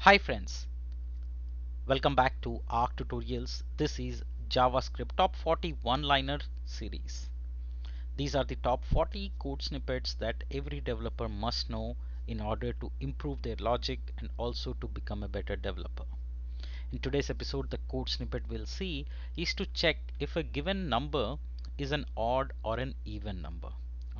Hi friends, welcome back to Arc Tutorials. This is JavaScript Top 40 One-Liner series. These are the top 40 code snippets that every developer must know in order to improve their logic and also to become a better developer. In today's episode, the code snippet we'll see is to check if a given number is an odd or an even number.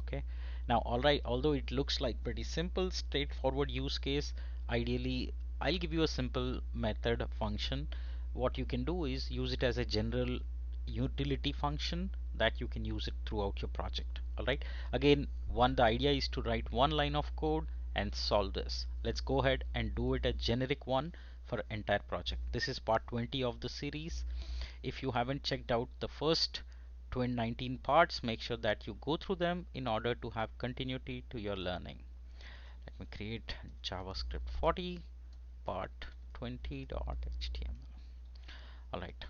Okay. Now, alright, although it looks like pretty simple, straightforward use case, ideally I'll give you a simple method function. What you can do is use it as a general utility function that you can use it throughout your project. Alright. Again, the idea is to write one line of code and solve this. Let's go ahead and do it a generic one for entire project. This is part 20 of the series. If you haven't checked out the first 19 parts, make sure that you go through them in order to have continuity to your learning. Let me create JavaScript 40 part 20.html. Alright.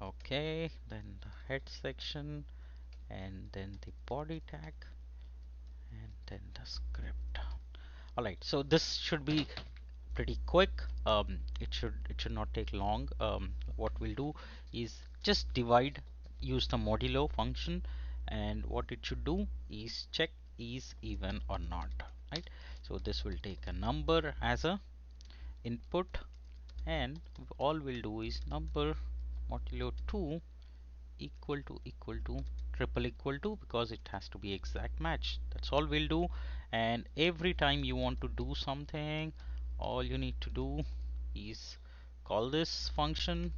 Okay, then the head section and then the body tag and then the script. Alright, so this should be pretty quick. It should not take long. What we'll do is just divide, use the modulo function, and what it should do is check is even or not, right? So this will take a number as a input, and all we'll do is number modulo 2 equal to triple equal to, because it has to be exact match. That's all we'll do. And every time you want to do something, all you need to do is call this function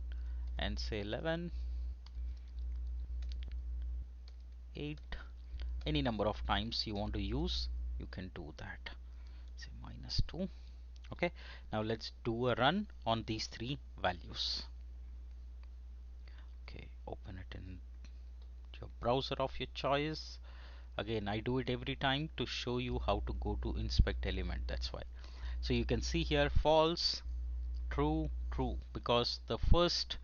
and say 11, 8, any number of times you want to use, you can do that. Say -2. Okay, now let's do a run on these three values. Okay, open it in your browser of your choice. Again, I do it every time to show you how to go to inspect element. That's why. So you can see here false, true, true, because the first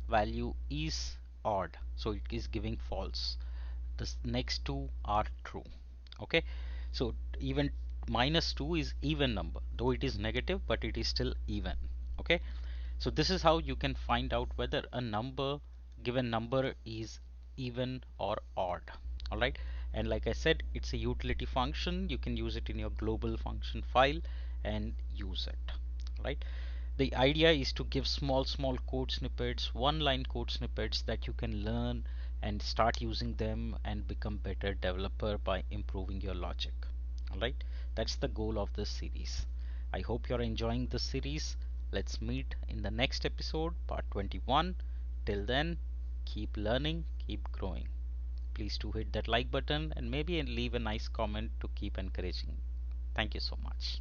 value is odd, so it is giving false. The next two are true. Okay, so even -2 is even number, though it is negative, but it is still even. Okay, so this is how you can find out whether a given number is even or odd. All right, and like I said, it's a utility function. You can use it in your global function file and use it. Right, the idea is to give small code snippets, one line code snippets that you can learn and start using them and become better developer by improving your logic. All right, that's the goal of this series. I hope you're enjoying this series. Let's meet in the next episode, part 21. Till then, keep learning, keep growing. Please do hit that like button and maybe leave a nice comment to keep encouraging. Thank you so much.